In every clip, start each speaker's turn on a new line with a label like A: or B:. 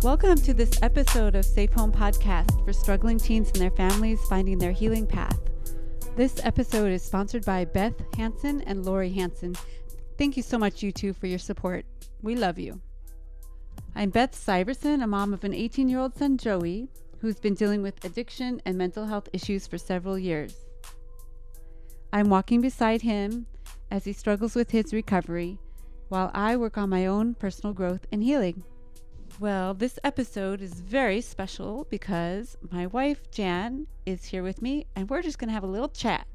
A: Welcome to this episode of Safe Home Podcast for struggling teens and their families finding their healing path. This episode is sponsored by Beth Hansen and Laurie Hansen. Thank you so much, you two, for your support. We love you. I'm Beth Syverson, a mom of an 18-year-old son, Joey, who's been dealing with addiction and mental health issues for several years. I'm walking beside him as he struggles with his recovery, while I work on my own personal growth and healing. Well, this episode is very special because my wife, Jan, is here with me, and we're just going to have a little chat.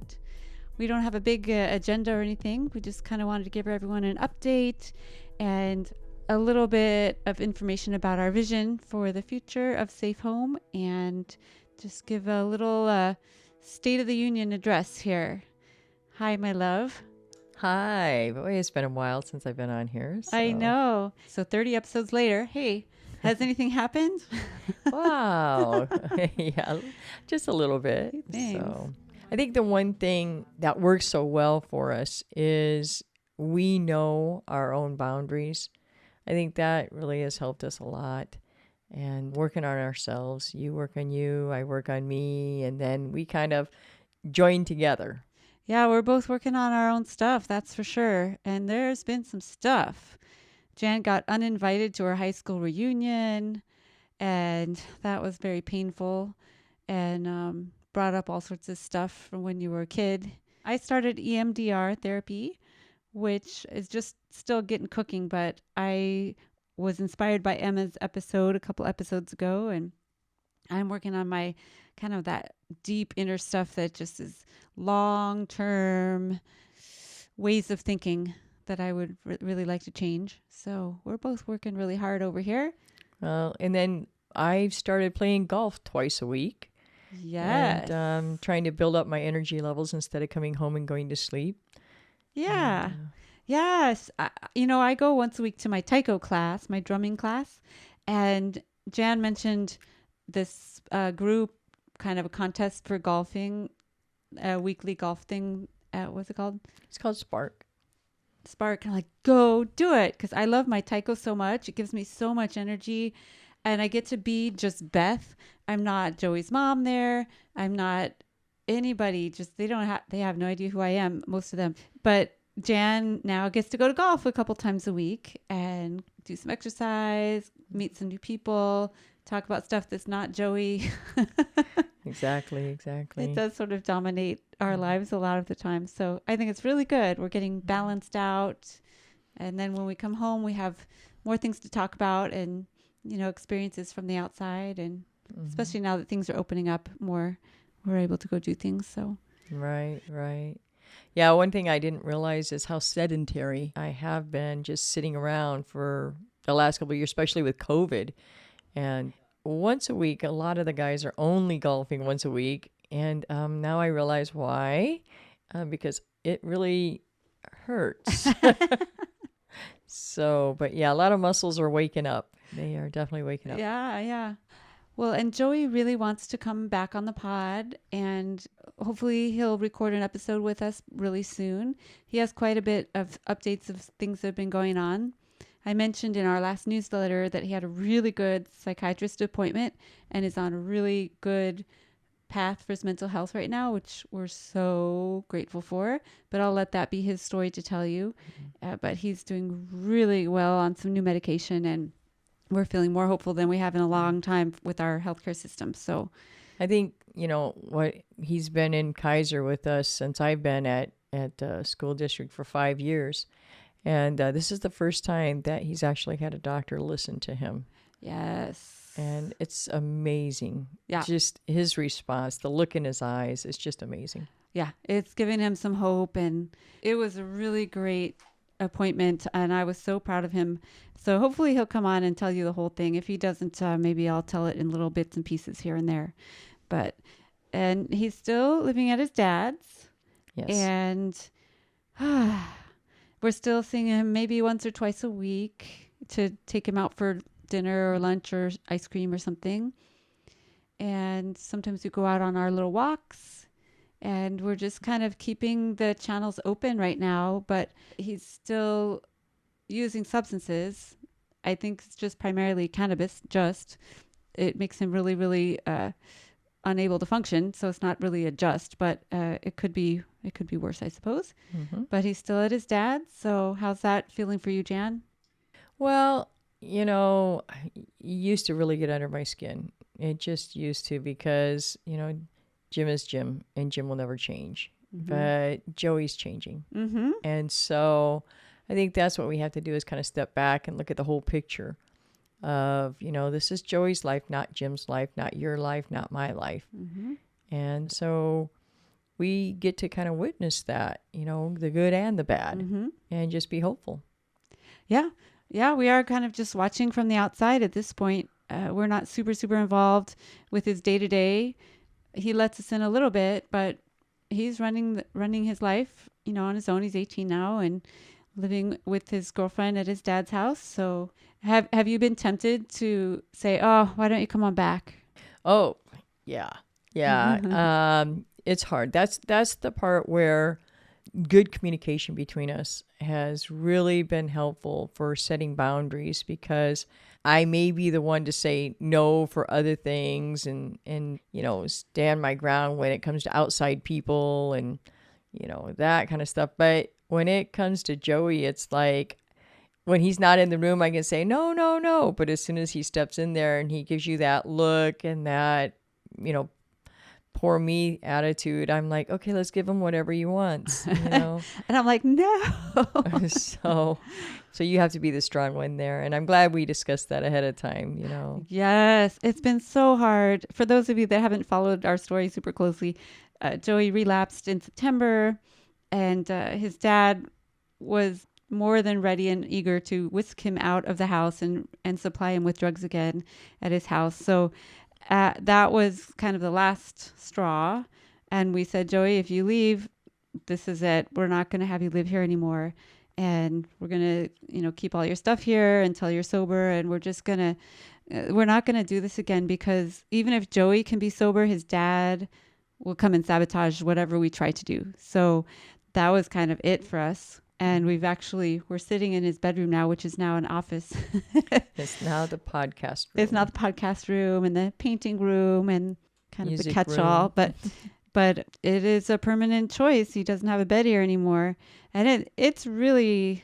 A: We don't have a big agenda or anything. We just kind of wanted to give everyone an update and a little bit of information about our vision for the future of Safe Home, and just give a little State of the Union address here. Hi, my love.
B: Hi. Boy, it's been a while since I've been on here. So.
A: I know. So 30 episodes later, hey, has anything happened?
B: Wow. Yeah, just a little bit.
A: Thanks.
B: So I think the one thing that works so well for us is we know our own boundaries. I think that really has helped us a lot. And working on ourselves, you work on you, I work on me, and then we kind of join together.
A: Yeah, we're both working on our own stuff, that's for sure. And there's been some stuff. Jan got uninvited to her high school reunion, and that was very painful, and brought up all sorts of stuff from when you were a kid. I started EMDR therapy, which is just still getting cooking, but I was inspired by Emma's episode a couple episodes ago, and I'm working on my kind of that deep inner stuff that just is long-term ways of thinking that I would really like to change. So we're both working really hard over here.
B: And then I've started playing golf twice a week.
A: Yes.
B: And trying to build up my energy levels instead of coming home and going to sleep.
A: Yeah. Yes. I go once a week to my taiko class, my drumming class. And Jan mentioned this group, kind of a contest for golfing, a weekly golf thing. What's it called?
B: It's called Spark.
A: And I'm like, go do it, because I love my taiko so much. It gives me so much energy, and I get to be just Beth. I'm not Joey's mom there. I'm not anybody. Just they have no idea who I am, most of them. But Jan now gets to go to golf a couple times a week and do some exercise, meet some new people, talk about stuff that's not Joey.
B: Exactly.
A: It does sort of dominate our lives a lot of the time. So I think it's really good. We're getting balanced out. And then when we come home, we have more things to talk about and, experiences from the outside. And especially now that things are opening up more, we're able to go do things. So
B: Right. Yeah, one thing I didn't realize is how sedentary I have been just sitting around for the last couple of years, especially with COVID. And once a week, a lot of the guys are only golfing once a week. And now I realize why, because it really hurts. But yeah, a lot of muscles are waking up. They are definitely waking up.
A: Yeah. Well, and Joey really wants to come back on the pod, and hopefully he'll record an episode with us really soon. He has quite a bit of updates of things that have been going on. I mentioned in our last newsletter that he had a really good psychiatrist appointment and is on a really good path for his mental health right now, which we're so grateful for. But I'll let that be his story to tell you. But he's doing really well on some new medication, and we're feeling more hopeful than we have in a long time with our healthcare system. So
B: I think, what he's been in Kaiser with us since I've been at school district for 5 years. And this is the first time that he's actually had a doctor listen to him.
A: Yes.
B: And it's amazing.
A: Yeah.
B: Just his response, the look in his eyes, it's just amazing.
A: Yeah. It's giving him some hope. And it was a really great appointment. And I was so proud of him. So hopefully he'll come on and tell you the whole thing. If he doesn't, maybe I'll tell it in little bits and pieces here and there. And he's still living at his dad's.
B: Yes.
A: And we're still seeing him maybe once or twice a week to take him out for dinner or lunch or ice cream or something. And sometimes we go out on our little walks, and we're just kind of keeping the channels open right now, but he's still using substances I think it's just primarily cannabis. It makes him really, really unable to function. So it's not really a just, but it could be worse, I suppose.
B: Mm-hmm.
A: But he's still at his dad's. So how's that feeling for you, Jan?
B: Well, it used to really get under my skin. It just used to because, Jim is Jim and Jim will never change.
A: Mm-hmm.
B: But Joey's changing.
A: Mm-hmm.
B: And so I think that's what we have to do is kind of step back and look at the whole picture of, this is Joey's life, not Jim's life, not your life, not my life.
A: Mm-hmm.
B: And so we get to kind of witness that, the good and the bad,
A: Mm-hmm.
B: and just be hopeful.
A: Yeah. Yeah, we are kind of just watching from the outside at this point. We're not super, super involved with his day-to-day. He lets us in a little bit, but he's running his life, on his own. He's 18 now and living with his girlfriend at his dad's house. So have you been tempted to say, oh, why don't you come on back?
B: Oh, yeah. Yeah. It's hard. That's the part where good communication between us has really been helpful for setting boundaries, because I may be the one to say no for other things and stand my ground when it comes to outside people and, that kind of stuff. But when it comes to Joey, it's like when he's not in the room, I can say, no, no, no. But as soon as he steps in there and he gives you that look and that, poor me attitude, I'm like, okay, let's give him whatever he wants,
A: And I'm like, no.
B: So you have to be the strong one there. And I'm glad we discussed that ahead of time,
A: Yes, it's been so hard. For those of you that haven't followed our story super closely, Joey relapsed in September, and his dad was more than ready and eager to whisk him out of the house and supply him with drugs again at his house. So that was kind of the last straw. And we said, Joey, if you leave, this is it. We're not going to have you live here anymore. And we're going to, keep all your stuff here until you're sober. And we're not going to do this again, because even if Joey can be sober, his dad will come and sabotage whatever we try to do. So that was kind of it for us. And we're sitting in his bedroom now, which is now an office.
B: It's now the podcast room.
A: It's not the podcast room and the painting room and kind
B: Music
A: of the catch-all,
B: room.
A: but it is a permanent choice. He doesn't have a bed here anymore. And it's really,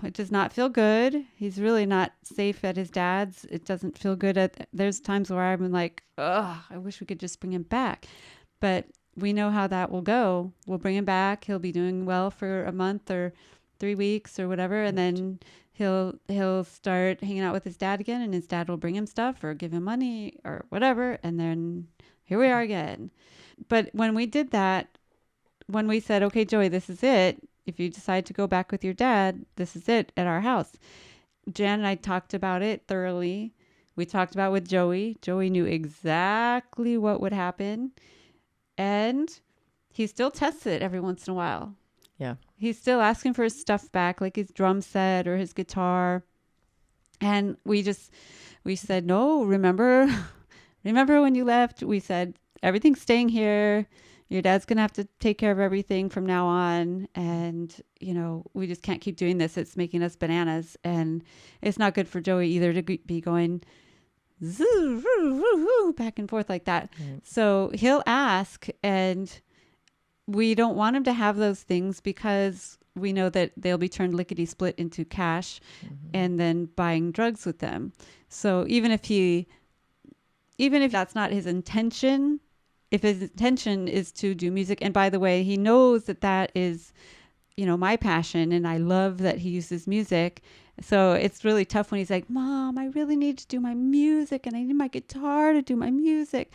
A: it does not feel good. He's really not safe at his dad's. It doesn't feel good there's times where I'm like, oh, I wish we could just bring him back. But we know how that will go. We'll bring him back. He'll be doing well for a month or 3 weeks or whatever. And then he'll start hanging out with his dad again, and his dad will bring him stuff or give him money or whatever. And then here we are again. But when we did that, when we said, okay, Joey, this is it. If you decide to go back with your dad, this is it at our house. Jan and I talked about it thoroughly. We talked about it with Joey. Joey knew exactly what would happen. And he still tests it every once in a while.
B: Yeah.
A: He's still asking for his stuff back, like his drum set or his guitar. And we said, no, remember when you left, we said, everything's staying here. Your dad's going to have to take care of everything from now on. And, we just can't keep doing this. It's making us bananas. And it's not good for Joey either to be going back and forth like that. Right. So he'll ask, and we don't want him to have those things because we know that they'll be turned lickety split into cash and then buying drugs with them. So even if that's not his intention, if his intention is to do music, and by the way, he knows that is, my passion, and I love that he uses music. So it's really tough when he's like, Mom, I really need to do my music and I need my guitar to do my music.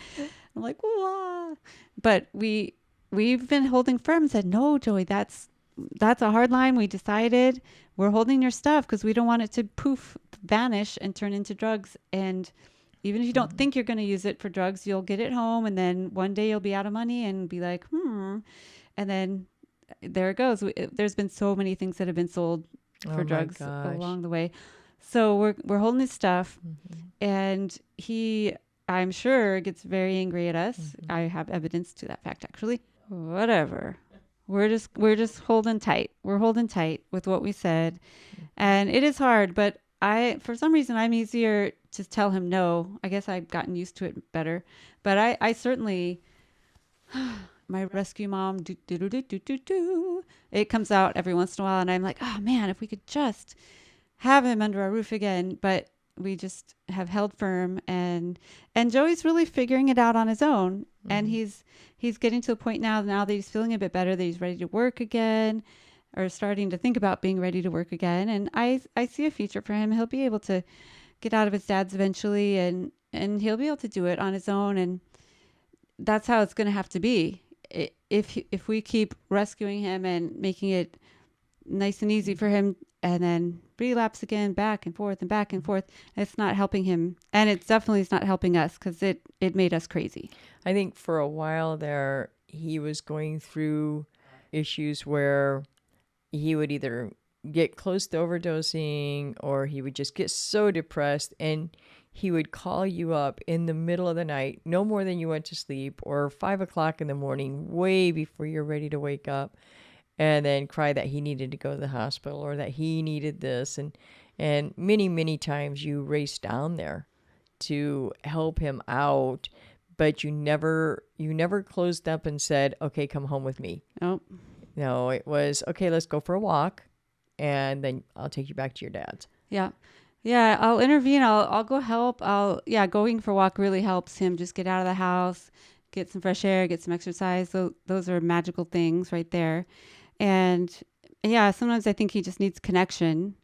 A: I'm like, wah. But we've been holding firm and said, no, Joey, that's a hard line. We decided we're holding your stuff because we don't want it to vanish and turn into drugs. And even if you don't think you're going to use it for drugs, you'll get it home. And then one day you'll be out of money and be like, And then there it goes. There's been so many things that have been sold for drugs along the way. So we're holding his stuff, and he, I'm sure, gets very angry at us. I have evidence to that fact, actually. Whatever. We're just holding tight. We're holding tight with what we said. And it is hard, but for some reason, I'm easier to tell him no. I guess I've gotten used to it better. But I certainly, my rescue mom, it comes out every once in a while. And I'm like, oh man, if we could just have him under our roof again. But we just have held firm, and Joey's really figuring it out on his own. Mm-hmm. And he's getting to the point now that he's feeling a bit better, that he's ready to work again, or starting to think about being ready to work again. And I see a future for him. He'll be able to get out of his dad's eventually, and he'll be able to do it on his own. And that's how it's going to have to be. If we keep rescuing him and making it nice and easy for him, and then relapse again, back and forth, it's not helping him. And it definitely is not helping us, because it made us crazy.
B: I think for a while there, he was going through issues where he would either get close to overdosing, or he would just get so depressed, and he would call you up in the middle of the night, no more than you went to sleep, or 5 o'clock in the morning, way before you're ready to wake up, and then cry that he needed to go to the hospital, or that he needed this. And many, many times you raced down there to help him out, but you never closed up and said, okay, come home with me.
A: Oh.
B: No, it was, okay, let's go for a walk, and then I'll take you back to your dad's.
A: Yeah. Yeah, I'll intervene. I'll go help. Going for a walk really helps him just get out of the house, get some fresh air, get some exercise. So those are magical things right there. And yeah, sometimes I think he just needs connection.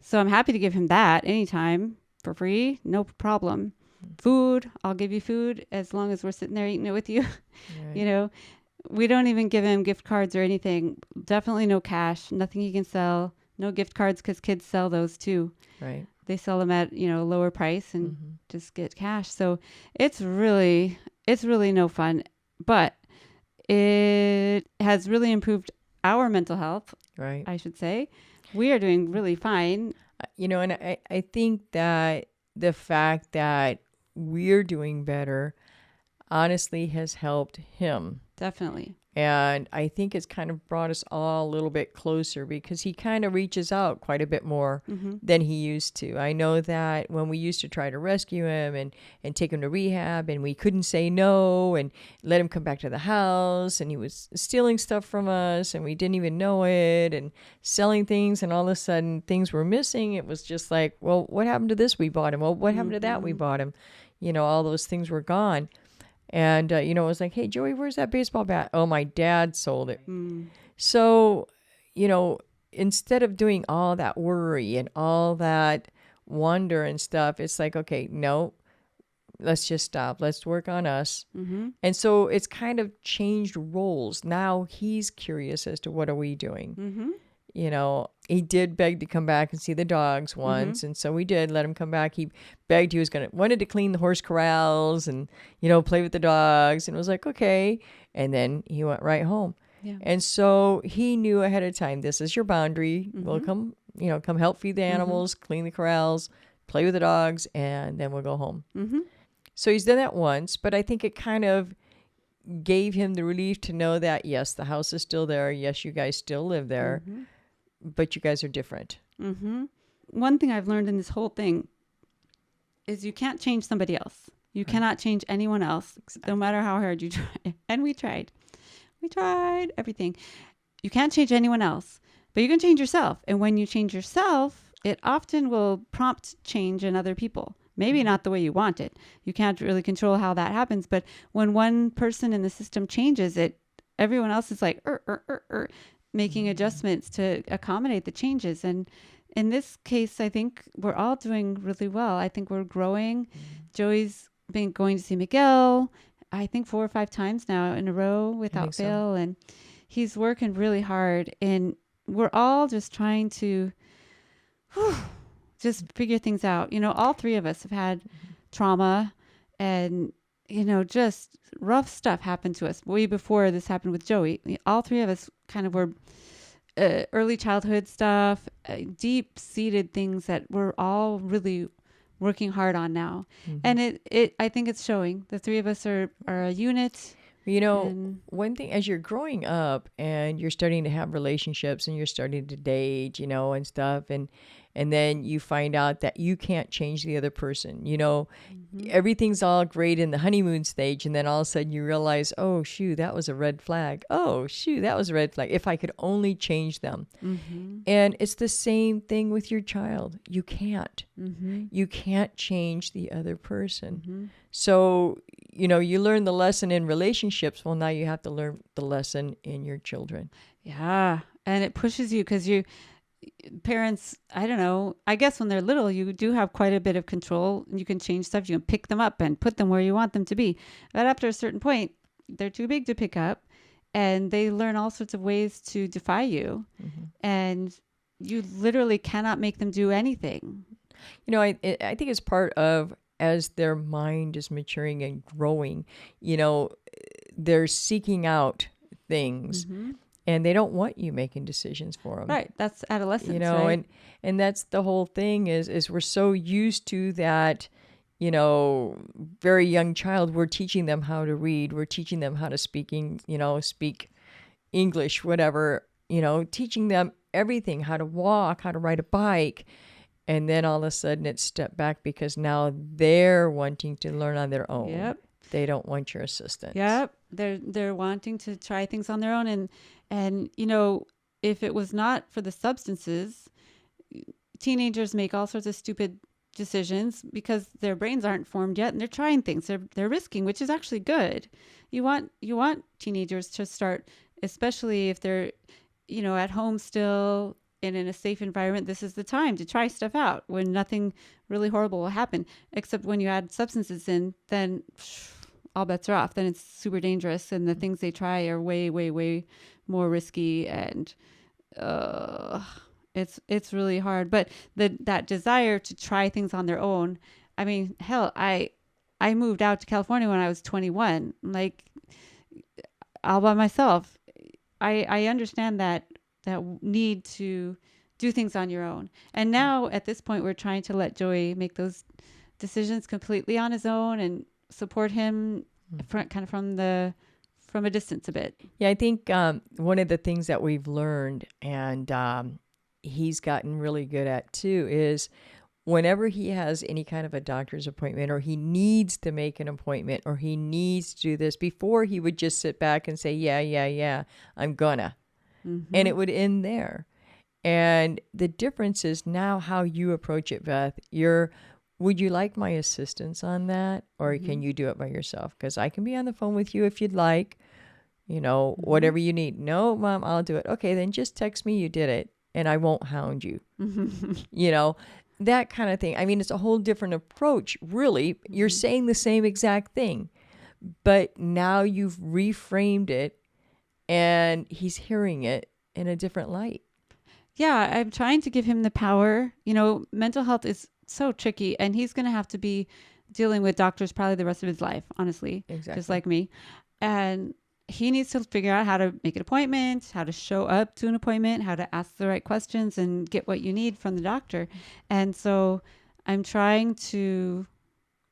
A: So I'm happy to give him that anytime for free. No problem. Food, I'll give you food as long as we're sitting there eating it with you. Right. You know, we don't even give him gift cards or anything. Definitely no cash, nothing he can sell. No gift cards, because kids sell those too. Right. They sell them at, lower price and just get cash. So it's really no fun, but it has really improved our mental health. Right. I should say. We are doing really fine.
B: And I think that the fact that we're doing better honestly has helped him.
A: Definitely.
B: And I think it's kind of brought us all a little bit closer, because he kind of reaches out quite a bit more than he used to. I know that when we used to try to rescue him and take him to rehab, and we couldn't say no and let him come back to the house, and he was stealing stuff from us and we didn't even know it, and selling things, and all of a sudden things were missing. It was just like, well, what happened to this we bought him? Well, what happened to that we bought him? All those things were gone. And, it was like, hey, Joey, where's that baseball bat? Oh, my dad sold it. So, instead of doing all that worry and all that wonder and stuff, it's like, okay, no, let's just stop. Let's work on us. And so it's kind of changed roles. Now he's curious as to what are we doing. He did beg to come back and see the dogs once. And so we did let him come back. He begged, wanted to clean the horse corrals and, play with the dogs. And it was like, okay. And then he went right home. Yeah. And so he knew ahead of time, this is your boundary. We'll come help feed the animals, clean the corrals, play with the dogs, and then we'll go home. So he's done that once, but I think it kind of gave him the relief to know that, yes, the house is still there. Yes, you guys still live there. But you guys are different.
A: One thing I've learned in this whole thing is you can't change somebody else. You cannot change anyone else, no matter how hard you try. And we tried. We tried everything. You can't change anyone else, but you can change yourself. And when you change yourself, it often will prompt change in other people. Maybe not the way you want it. You can't really control how that happens. But when one person in the system changes it, everyone else is like, making adjustments to accommodate the changes. And in this case, I think we're all doing really well. I think we're growing. Joey's been going to see Miguel, I think 4 or 5 times now in a row without fail. So. And he's working really hard. And we're all just trying to just figure things out. All 3 of us have had trauma and, just rough stuff happened to us way before this happened with Joey. All 3 of us kind of were early childhood stuff, deep-seated things that we're all really working hard on now. And it I think it's showing. The 3 of us are a unit.
B: One thing, as you're growing up and you're starting to have relationships and you're starting to date, and stuff, and then you find out that you can't change the other person, everything's all great in the honeymoon stage. And then all of a sudden you realize, oh, shoot, that was a red flag. Oh, shoot, that was a red flag. If I could only change them. And it's the same thing with your child. You can't. You can't change the other person. So, you learn the lesson in relationships. Well, now you have to learn the lesson in your children.
A: Yeah. And it pushes you because parents, I don't know, I guess when they're little, you do have quite a bit of control. You can change stuff. You can pick them up and put them where you want them to be. But after a certain point, they're too big to pick up, and they learn all sorts of ways to defy you. And you literally cannot make them do anything.
B: I think it's part of, as their mind is maturing and growing, they're seeking out things. And they don't want you making decisions for them.
A: Right. That's adolescence, right?
B: And that's the whole thing is we're so used to that, very young child. We're teaching them how to read. We're teaching them how to speak English, whatever, teaching them everything, how to walk, how to ride a bike. And then all of a sudden it's stepped back because now they're wanting to learn on their own.
A: Yep.
B: They don't want your assistance.
A: Yep. They're wanting to try things on their own. And if it was not for the substances, teenagers make all sorts of stupid decisions because their brains aren't formed yet and they're trying things. They're risking, which is actually good. You want teenagers to start, especially if they're, at home still and in a safe environment. This is the time to try stuff out when nothing really horrible will happen. Except when you add substances in, then all bets are off. Then it's super dangerous, and the things they try are way, way, way more risky, and it's really hard. But that desire to try things on their own. I mean, hell, I moved out to California when I was 21, like all by myself. I understand that need to do things on your own. And now at this point, we're trying to let Joey make those decisions completely on his own and support him from a distance a bit.
B: Yeah, I think one of the things that we've learned, and he's gotten really good at too, is whenever he has any kind of a doctor's appointment, or he needs to make an appointment, or he needs to do this, before he would just sit back and say, yeah, I'm gonna. And it would end there. And the difference is now how you approach it, Beth. Would you like my assistance on that? Or can you do it by yourself? Because I can be on the phone with you if you'd like, whatever you need. No, Mom, I'll do it. Okay, then just text me you did it and I won't hound you. That kind of thing. I mean, it's a whole different approach, really. You're saying the same exact thing, but now you've reframed it and he's hearing it in a different light.
A: Yeah, I'm trying to give him the power. Mental health is so tricky, and he's going to have to be dealing with doctors probably the rest of his life, honestly, just like me. And he needs to figure out how to make an appointment, how to show up to an appointment, how to ask the right questions and get what you need from the doctor. And so I'm trying to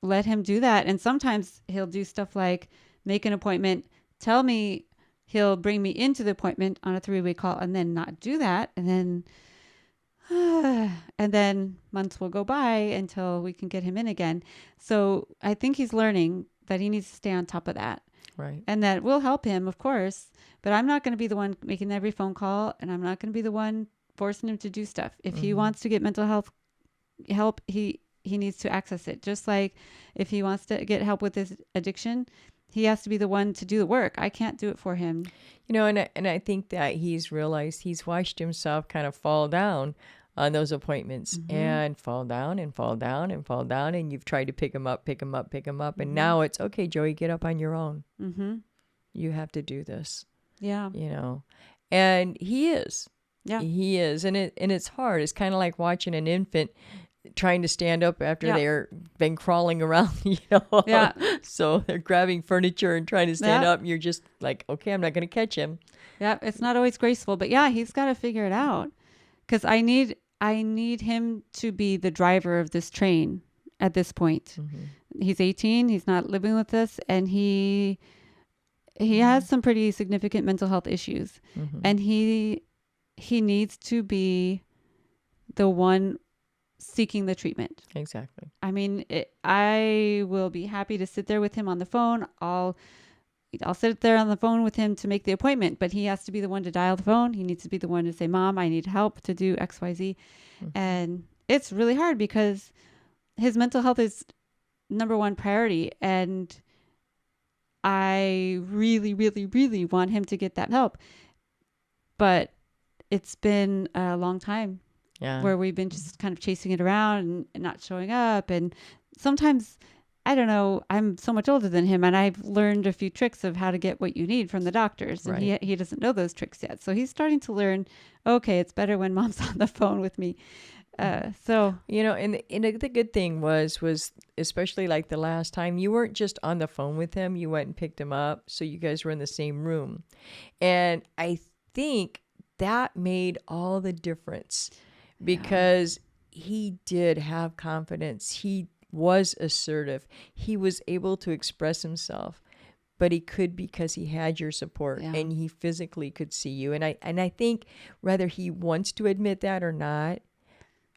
A: let him do that. And sometimes he'll do stuff like make an appointment, tell me he'll bring me into the appointment on a 3-way call, and then not do that. And then months will go by until we can get him in again. So I think he's learning that he needs to stay on top of that.
B: Right.
A: And that will help him, of course. But I'm not going to be the one making every phone call, and I'm not going to be the one forcing him to do stuff. If he wants to get mental health help, he needs to access it. Just like if he wants to get help with his addiction, he has to be the one to do the work. I can't do it for him.
B: And I think that he's realized he's watched himself kind of fall down on those appointments and fall down and fall down and fall down. And you've tried to pick him up. And now it's, okay, Joey, get up on your own. You have to do this.
A: Yeah.
B: And he is.
A: Yeah.
B: He is. And it's hard. It's kind of like watching an infant trying to stand up after they're been crawling around,
A: Yeah.
B: So they're grabbing furniture and trying to stand up, and you're just like, okay, I'm not going to catch him.
A: Yeah, it's not always graceful, but yeah, he's got to figure it out, because I need him to be the driver of this train at this point. He's 18, he's not living with us, and he has some pretty significant mental health issues, and he needs to be the one seeking the treatment.
B: Exactly.
A: I mean, I will be happy to sit there with him on the phone. I'll sit there on the phone with him to make the appointment, but he has to be the one to dial the phone. He needs to be the one to say, Mom, I need help to do XYZ. And it's really hard because his mental health is number one priority. And I really, really, really want him to get that help. But it's been a long time where we've been just kind of chasing it around and not showing up. And sometimes, I don't know, I'm so much older than him, and I've learned a few tricks of how to get what you need from the doctors. And he doesn't know those tricks yet. So he's starting to learn, okay, it's better when Mom's on the phone with me. So,
B: and the good thing was especially like the last time, you weren't just on the phone with him, you went and picked him up. So you guys were in the same room. And I think that made all the difference because he did have confidence. He was assertive. He was able to express himself, but he could because he had your support and he physically could see you. And I think whether he wants to admit that or not,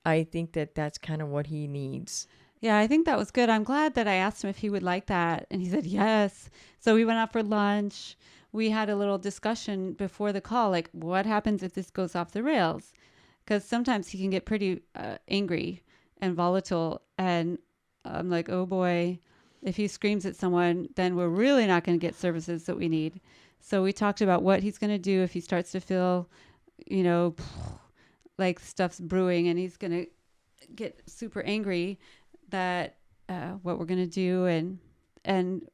B: I think that's kind of what he needs.
A: Yeah, I think that was good. I'm glad that I asked him if he would like that. And he said, yes. So we went out for lunch. We had a little discussion before the call, like what happens if this goes off the rails? Because sometimes he can get pretty angry and volatile. And I'm like, oh boy, if he screams at someone, then we're really not going to get services that we need. So we talked about what he's going to do if he starts to feel, like stuff's brewing and he's going to get super angry, that what we're going to do. And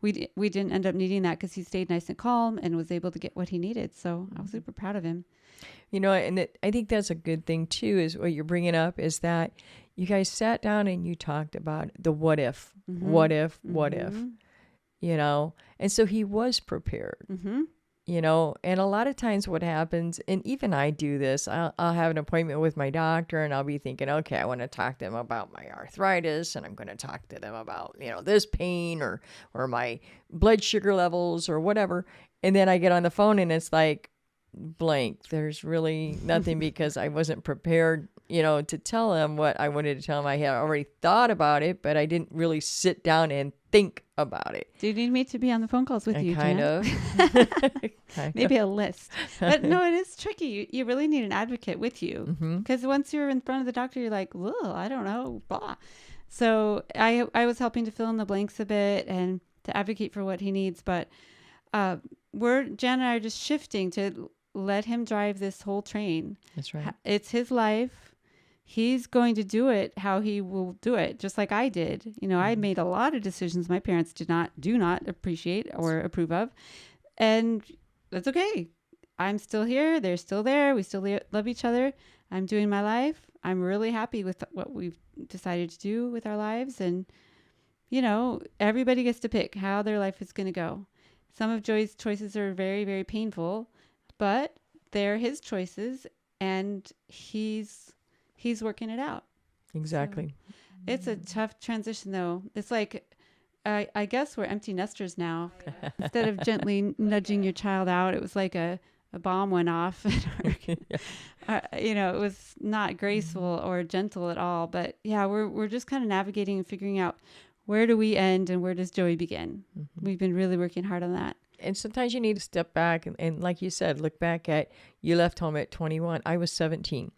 A: we didn't end up needing that because he stayed nice and calm and was able to get what he needed. So I was super proud of him.
B: I think that's a good thing too, is what you're bringing up is that you guys sat down and you talked about the what if, what if, and so he was prepared, and a lot of times what happens, and even I do this, I'll have an appointment with my doctor and I'll be thinking, okay, I want to talk to them about my arthritis and I'm going to talk to them about, this pain or my blood sugar levels or whatever. And then I get on the phone and it's like blank. There's really nothing because I wasn't prepared, to tell him what I wanted to tell him. I had already thought about it, but I didn't really sit down and think about it.
A: Do you need me to be on the phone calls with you,
B: Kind
A: Jan?
B: of.
A: Maybe a list. But no, it is tricky. You really need an advocate with you because once you're in front of the doctor, you're like, well, I don't know, blah. So I was helping to fill in the blanks a bit and to advocate for what he needs. But Jan and I are just shifting to let him drive this whole train.
B: That's right.
A: It's his life. He's going to do it how he will do it, just like I did. I made a lot of decisions my parents do not appreciate or approve of. And that's okay. I'm still here. They're still there. We still love each other. I'm doing my life. I'm really happy with what we've decided to do with our lives. And, everybody gets to pick how their life is going to go. Some of Joey's choices are very, very painful, but they're his choices and he's working it out.
B: Exactly.
A: So it's a tough transition though. It's like, I guess we're empty nesters now. Instead of gently nudging your child out, it was like a bomb went off. It was not graceful or gentle at all. But yeah, we're just kind of navigating and figuring out where do we end and where does Joey begin? We've been really working hard on that.
B: And sometimes you need to step back and like you said, look back at, you left home at 21. I was 17.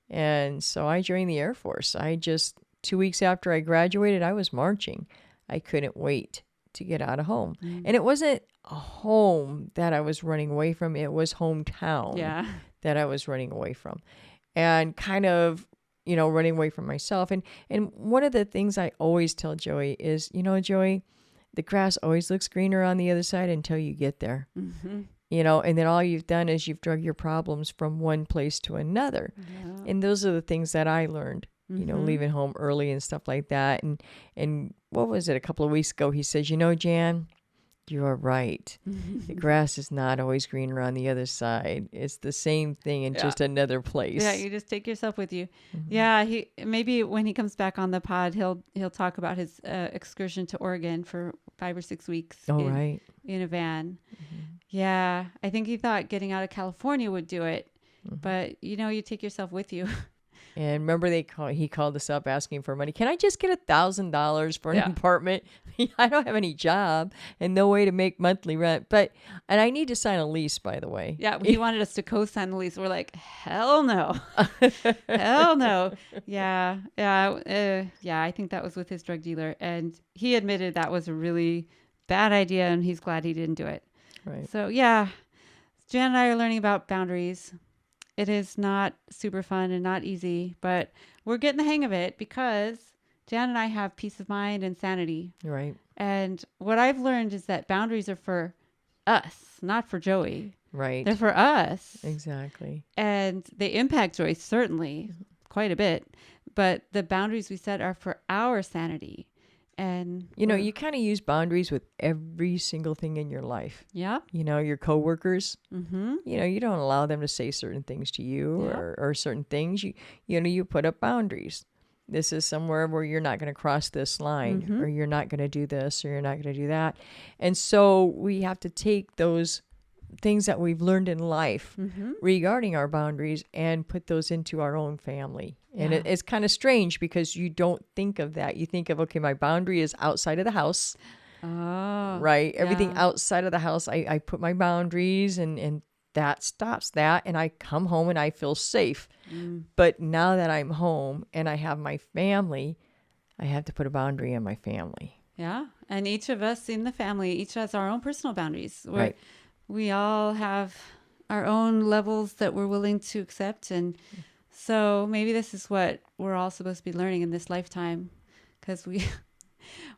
B: And so I joined the Air Force. 2 weeks after I graduated, I was marching. I couldn't wait to get out of home. And it wasn't a home that I was running away from. It was hometown that I was running away from. And kind of, running away from myself. And one of the things I always tell Joey is, Joey, the grass always looks greener on the other side until you get there. And then all you've done is you've drug your problems from one place to another. Yeah. And those are the things that I learned, leaving home early and stuff like that. And what was it? A couple of weeks ago, he says, Jan, You are right. The grass is not always greener on the other side. It's the same thing in just another place.
A: Yeah, you just take yourself with you. Yeah, he maybe when he comes back on the pod, he'll talk about his excursion to Oregon for 5 or 6 weeks.
B: Right.
A: In a van. Yeah, I think he thought getting out of California would do it, but you take yourself with you.
B: And remember, he called us up asking for money. Can I just get $1,000 for an apartment? I don't have any job and no way to make monthly rent. And I need to sign a lease, by the way.
A: Yeah, he wanted us to co-sign the lease. We're like, hell no, hell no. Yeah. I think that was with his drug dealer, and he admitted that was a really bad idea, and he's glad he didn't do it.
B: Right.
A: So yeah, Jan and I are learning about boundaries. It is not super fun and not easy, but we're getting the hang of it because Jan and I have peace of mind and sanity.
B: Right.
A: And what I've learned is that boundaries are for us, not for Joey.
B: Right.
A: They're for us.
B: Exactly.
A: And they impact Joey, certainly, quite a bit. But the boundaries we set are for our sanity. And
B: you kind of use boundaries with every single thing in your life.
A: Yeah.
B: Your coworkers,
A: Mm-hmm.
B: you don't allow them to say certain things to you or certain things. You put up boundaries. This is somewhere where you're not going to cross this line or you're not going to do this or you're not going to do that. And so we have to take those things that we've learned in life regarding our boundaries and put those into our own family. And it's kind of strange because you don't think of that. You think of, okay, my boundary is outside of the house.
A: Oh,
B: right. Everything outside of the house, I put my boundaries and that stops that. And I come home and I feel safe. But now that I'm home and I have my family, I have to put a boundary on my family.
A: Yeah. And each of us in the family, each has our own personal boundaries.
B: Right.
A: We all have our own levels that we're willing to accept. And so maybe this is what we're all supposed to be learning in this lifetime, because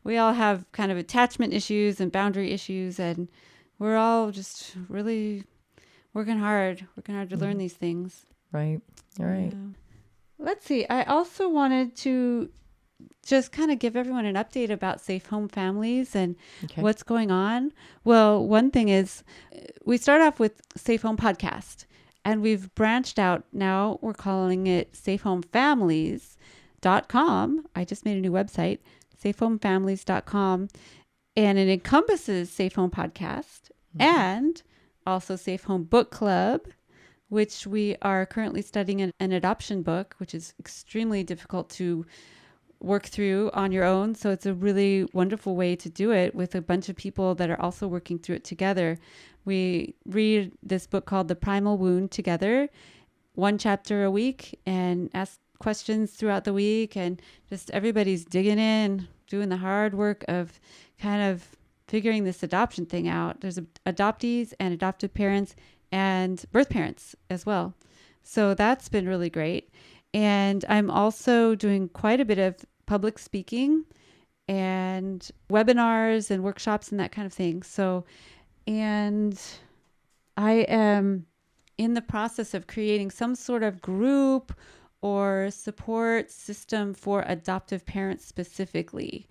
A: we all have kind of attachment issues and boundary issues, and we're all just really working hard to learn these things.
B: Right. All right.
A: Yeah. Let's see. I also wanted to just kind of give everyone an update about Safe Home Families and what's going on. Well, one thing is we start off with Safe Home Podcast, and we've branched out. Now we're calling it safehomefamilies.com. I just made a new website, safehomefamilies.com, and it encompasses Safe Home Podcast and also Safe Home Book Club, which we are currently studying an adoption book, which is extremely difficult to work through on your own. So it's a really wonderful way to do it with a bunch of people that are also working through it together. We read this book called The Primal Wound together, 1 chapter a week, and ask questions throughout the week, and just everybody's digging in, doing the hard work of kind of figuring this adoption thing out. There's adoptees and adoptive parents and birth parents as well. So that's been really great. And I'm also doing quite a bit of public speaking and webinars and workshops and that kind of thing. So, and I am in the process of creating some sort of group or support system for adoptive parents specifically.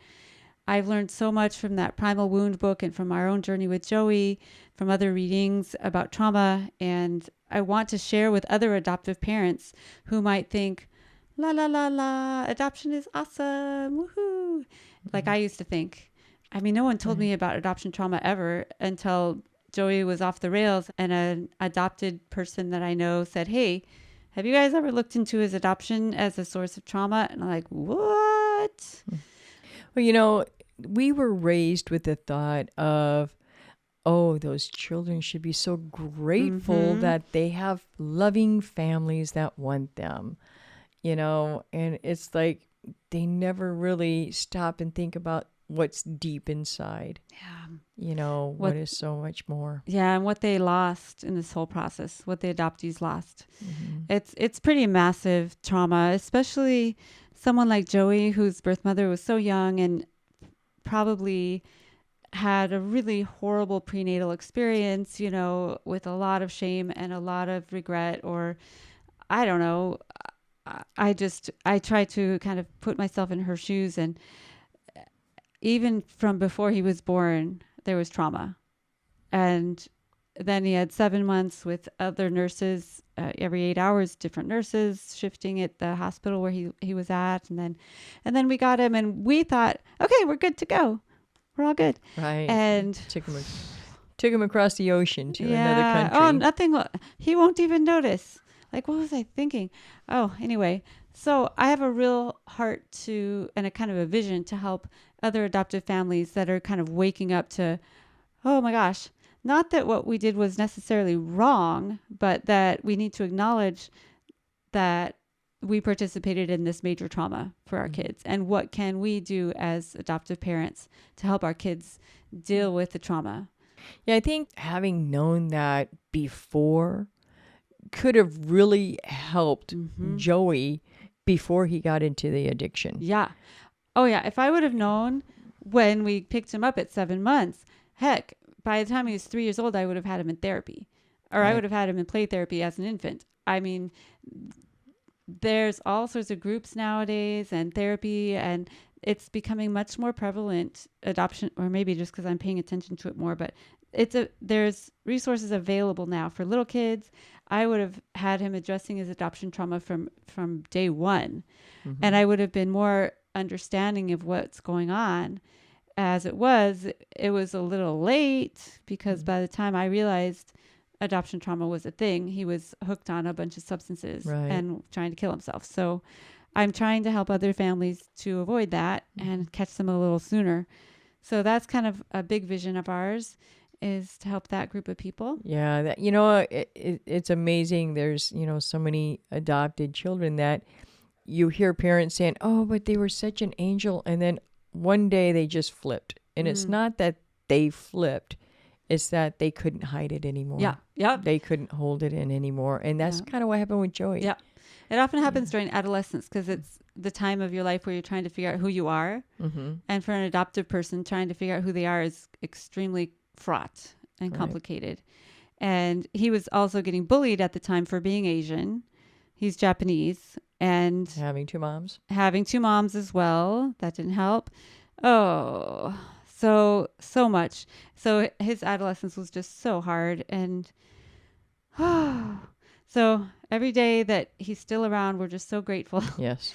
A: I've learned so much from that Primal Wound book and from our own journey with Joey, from other readings about trauma. And I want to share with other adoptive parents who might think, la, la, la, la, adoption is awesome. Woohoo. Like I used to think. I mean, no one told me about adoption trauma ever until Joey was off the rails and an adopted person that I know said, hey, have you guys ever looked into his adoption as a source of trauma? And I'm like, what?
B: Well, we were raised with the thought of, oh, those children should be so grateful that they have loving families that want them, and it's like they never really stop and think about what's deep inside. Yeah. What is so much more.
A: Yeah, and what they lost in this whole process, what the adoptees lost. It's pretty massive trauma, especially someone like Joey, whose birth mother was so young and probably had a really horrible prenatal experience, with a lot of shame and a lot of regret, or I don't know. I try to kind of put myself in her shoes, and even from before he was born, there was trauma. And then he had 7 months with other nurses, every 8 hours, different nurses shifting at the hospital where he was at. And then we got him and we thought, okay, we're good to go. We're all good.
B: Right.
A: And
B: took him across the ocean to another country.
A: Oh, nothing. He won't even notice. Like, what was I thinking? Oh, anyway. So I have a real heart and a kind of a vision to help other adoptive families that are kind of waking up to, oh my gosh, not that what we did was necessarily wrong, but that we need to acknowledge that we participated in this major trauma for our kids. And what can we do as adoptive parents to help our kids deal with the trauma?
B: Yeah, I think having known that before could have really helped Joey before he got into the addiction.
A: Yeah. Oh, yeah. If I would have known when we picked him up at 7 months, heck, by the time he was 3 years old, I would have had him in therapy, or I would have had him in play therapy as an infant. I mean, there's all sorts of groups nowadays and therapy, and it's becoming much more prevalent, adoption, or maybe just because I'm paying attention to it more, but there's resources available now for little kids. I would have had him addressing his adoption trauma from day one, and I would have been more understanding of what's going on. As it was a little late because by the time I realized adoption trauma was a thing, he was hooked on a bunch of substances and trying to kill himself. So I'm trying to help other families to avoid that and catch them a little sooner. So that's kind of a big vision of ours, is to help that group of people.
B: Yeah, it's amazing. There's, so many adopted children that you hear parents saying, oh, but they were such an angel. And then one day they just flipped. And it's not that they flipped. It's that they couldn't hide it anymore.
A: Yeah. Yeah.
B: They couldn't hold it in anymore. And that's kind of what happened with Joey.
A: Yeah. It often happens during adolescence because it's the time of your life where you're trying to figure out who you are. And for an adoptive person, trying to figure out who they are is extremely fraught and complicated. And he was also getting bullied at the time for being Asian. He's Japanese and
B: having two moms
A: as well. That didn't help. Oh, so much. So his adolescence was just so hard. And so every day that he's still around, we're just so grateful.
B: Yes.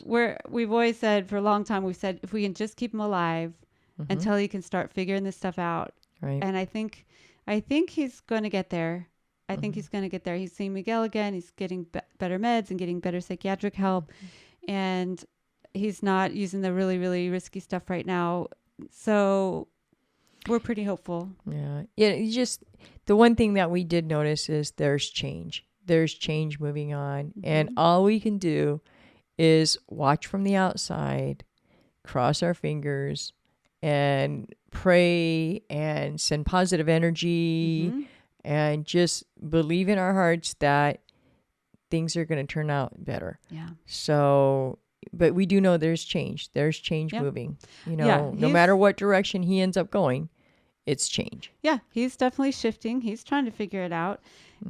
A: We've always said, for a long time, we've said, if we can just keep him alive until he can start figuring this stuff out.
B: Right.
A: And I think he's going to get there. I think he's going to get there. He's seeing Miguel again. He's getting better meds and getting better psychiatric help. And he's not using the really, really risky stuff right now. So we're pretty hopeful.
B: Yeah. Yeah. The one thing that we did notice is there's change. There's change moving on. And all we can do is watch from the outside, cross our fingers, and pray and send positive energy and just believe in our hearts that things are going to turn out better.
A: Yeah.
B: So, but we do know there's change. There's change moving. No matter what direction he ends up going, it's change.
A: Yeah, he's definitely shifting. He's trying to figure it out.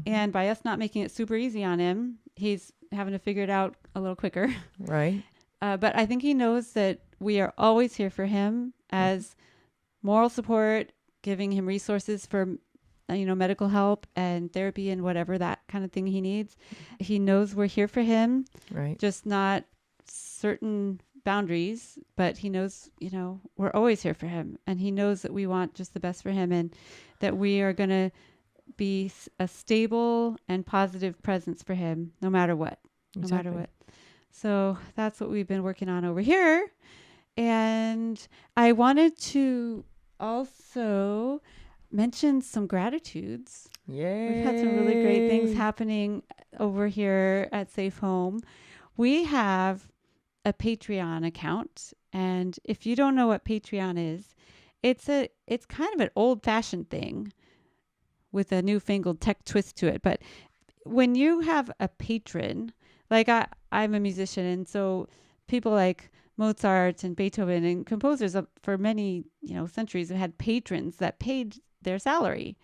A: And by us not making it super easy on him, he's having to figure it out a little quicker.
B: Right.
A: But I think he knows that we are always here for him as moral support, giving him resources for medical help and therapy and whatever that kind of thing he needs. He knows we're here for him. Right. Just not certain boundaries, but he knows, we're always here for him. And he knows that we want just the best for him and that we are going to be a stable and positive presence for him no matter what.
B: Exactly.
A: No matter what. So that's what we've been working on over here. And I wanted to also mention some gratitudes.
B: Yay.
A: We've had some really great things happening over here at Safe Home. We have a Patreon account, and if you don't know what Patreon is, it's kind of an old-fashioned thing with a newfangled tech twist to it. But when you have a patron, like I'm a musician, and so people like Mozart and Beethoven and composers for many centuries have had patrons that paid their salary,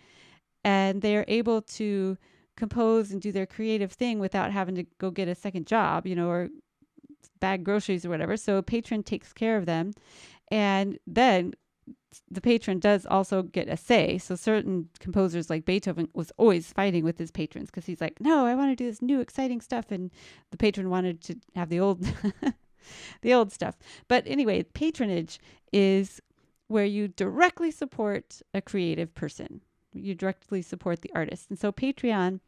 A: and they're able to compose and do their creative thing without having to go get a second job, or bag groceries or whatever. So a patron takes care of them, and then the patron does also get a say. So certain composers like Beethoven was always fighting with his patrons because he's like, no, I want to do this new exciting stuff. And the patron wanted to have the old, the old stuff. But anyway, patronage is where you directly support a creative person. You directly support the artist. And so Patreon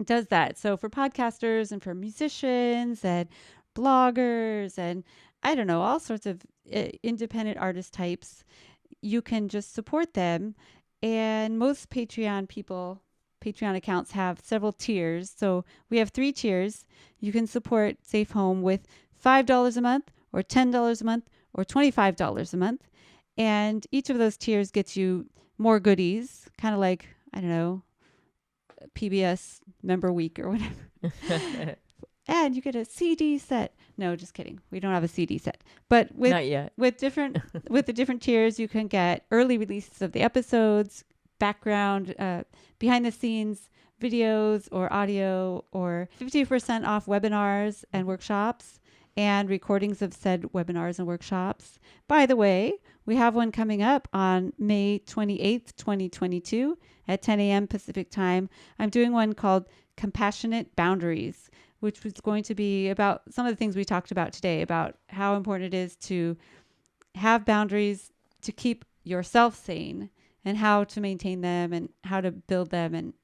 A: does that. So for podcasters and for musicians and bloggers and I don't know, all sorts of independent artist types, you can just support them. And most Patreon accounts have several tiers. So we have 3 tiers. You can support Safe Home with $5 a month or $10 a month or $25 a month. And each of those tiers gets you more goodies, kind of like, I don't know, PBS member week or whatever. And you get a CD set. No, just kidding. We don't have a CD set. But with
B: Not yet.
A: with the different tiers, you can get early releases of the episodes, background, behind the scenes videos or audio, or 50% off webinars and workshops and recordings of said webinars and workshops. By the way, we have one coming up on May 28th, 2022 at 10 a.m. Pacific time. I'm doing one called Compassionate Boundaries, which was going to be about some of the things we talked about today, about how important it is to have boundaries to keep yourself sane and how to maintain them and how to build them and,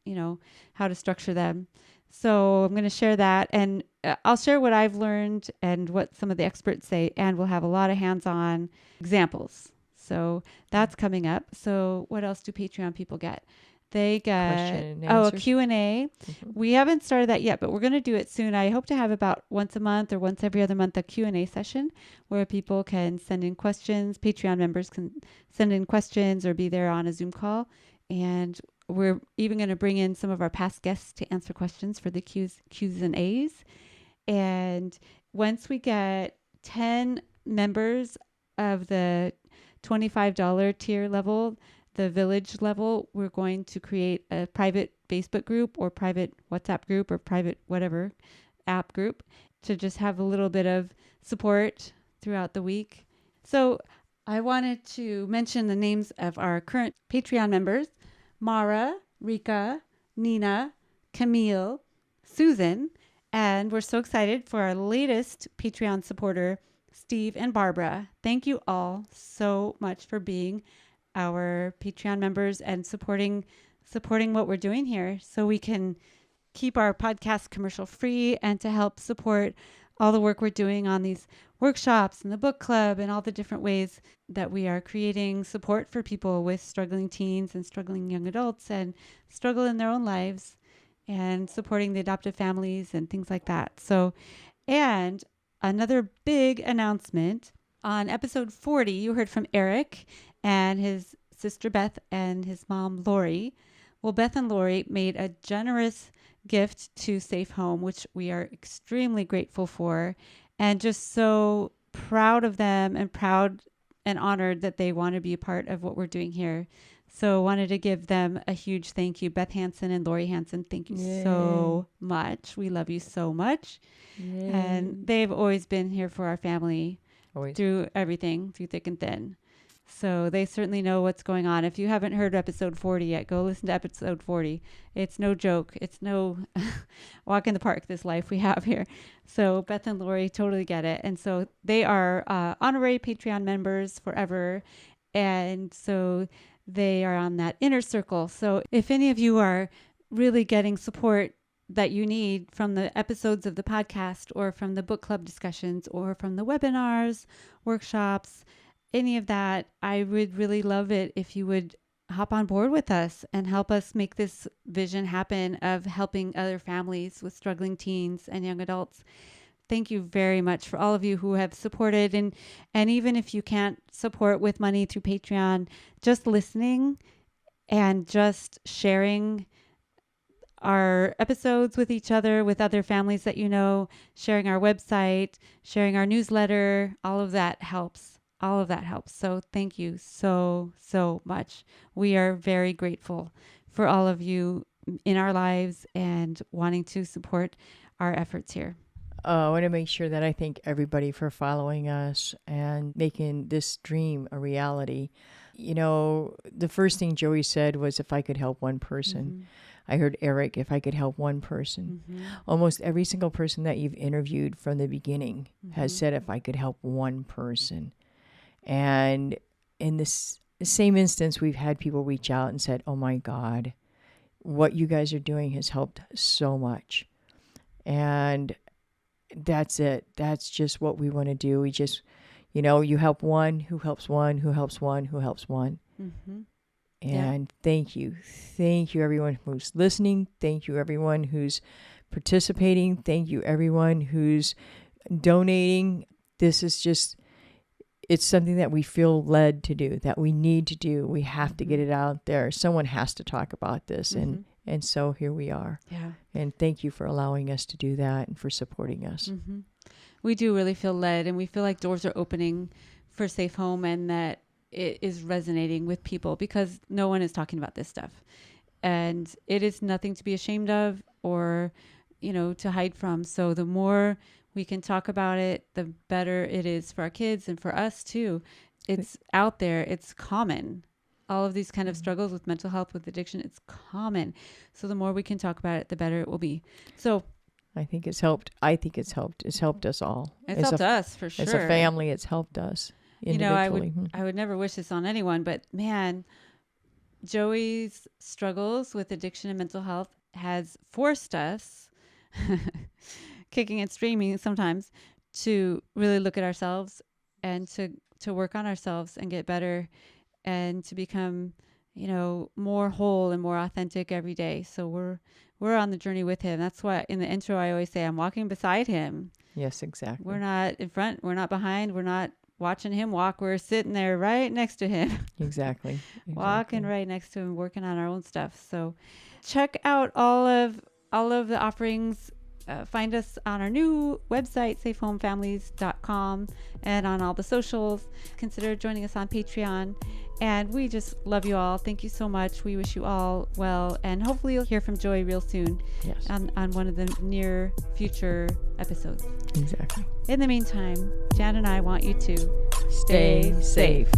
A: how to structure them. So I'm going to share that, and I'll share what I've learned and what some of the experts say, and we'll have a lot of hands-on examples. So that's coming up. So what else do Patreon people get? They get a Q&A. Mm-hmm. We haven't started that yet, but we're going to do it soon. I hope to have about once a month or once every other month a Q&A session where people can send in questions. Patreon members can send in questions or be there on a Zoom call. And we're even going to bring in some of our past guests to answer questions for the Q's and A's. And once we get 10 members of the $25 tier level, the village level, we're going to create a private Facebook group or private WhatsApp group or private whatever app group to just have a little bit of support throughout the week. So I wanted to mention the names of our current Patreon members: Mara, Rica, Nina, Camille, Susan, and we're so excited for our latest Patreon supporter, Steve and Barbara. Thank you all so much for being our Patreon members and supporting what we're doing here so we can keep our podcast commercial free and to help support all the work we're doing on these workshops and the book club and all the different ways that we are creating support for people with struggling teens and struggling young adults and struggle in their own lives, and supporting the adoptive families and things like that. So, and another big announcement: on episode 40, you heard from Eric and his sister Beth and his mom Laurie. Well, Beth and Laurie made a generous gift to Safe Home, which we are extremely grateful for, and just so proud of them and proud and honored that they want to be a part of what we're doing here. So wanted to give them a huge thank you. Beth Hansen and Laurie Hansen, thank you so much. We love you so much. Yay. And they've always been here for our family through everything, through thick and thin. So they certainly know what's going on. If you haven't heard episode 40 yet, go listen to episode 40. It's no joke. It's no walk in the park, this life we have here. So Beth and Laurie totally get it. And so they are honorary Patreon members forever. And so they are on that inner circle. So if any of you are really getting support that you need from the episodes of the podcast or from the book club discussions or from the webinars, workshops, any of that, I would really love it if you would hop on board with us and help us make this vision happen of helping other families with struggling teens and young adults. Thank you very much for all of you who have supported. And even if you can't support with money through Patreon, just listening and just sharing our episodes with each other, with other families that you know, sharing our website, sharing our newsletter, all of that helps. All of that helps. So thank you so, so much. We are very grateful for all of you in our lives and wanting to support our efforts here.
B: I want to make sure that I thank everybody for following us and making this dream a reality. You know, the first thing Joey said was, if I could help one person. I heard Eric, if I could help one person. Almost every single person that you've interviewed from the beginning has said, if I could help one person. And in this same instance, we've had people reach out and said, oh my God, what you guys are doing has helped so much. And that's it. That's just what we want to do. We just, you know, you help one, who helps one, who helps one, who helps one. And thank you. Thank you, everyone who's listening. Thank you, everyone who's participating. Thank you, everyone who's donating. This is just, it's something that we feel led to do, that we need to do. We have to get it out there. Someone has to talk about this. And so here we are. Yeah. And thank you for allowing us to do that and for supporting us.
A: We do really feel led, and we feel like doors are opening for Safe Home, and that it is resonating with people because no one is talking about this stuff. And it is nothing to be ashamed of or, you know, to hide from. So the more we can talk about it, the better it is for our kids and for us too. It's out there. It's common. All of these kind of struggles with mental health, with addiction, it's common. So the more we can talk about it, the better it will be. So
B: I think it's helped. It's helped us all.
A: It's helped us for sure.
B: As a family, it's helped us.
A: You know, I would never wish this on anyone, but man, Joey's struggles with addiction and mental health has forced us, kicking and screaming sometimes, to really look at ourselves and to work on ourselves and get better and to become, you know, more whole and more authentic every day. So we're on the journey with him. That's why in the intro I always say I'm walking beside him.
B: Yes, exactly.
A: We're not in front. We're not behind. We're not watching him walk. We're sitting there right next to him. Exactly. Walking right next to him, working on our own stuff. So check out all of the offerings. Find us on our new website, safehomefamilies.com, and on all the socials. Consider joining us on Patreon. And we just love you all. Thank you so much. We wish you all well. And hopefully you'll hear from Joey real soon. Yes. On one of the near future episodes. Exactly. In the meantime, Jan and I want you to stay safe.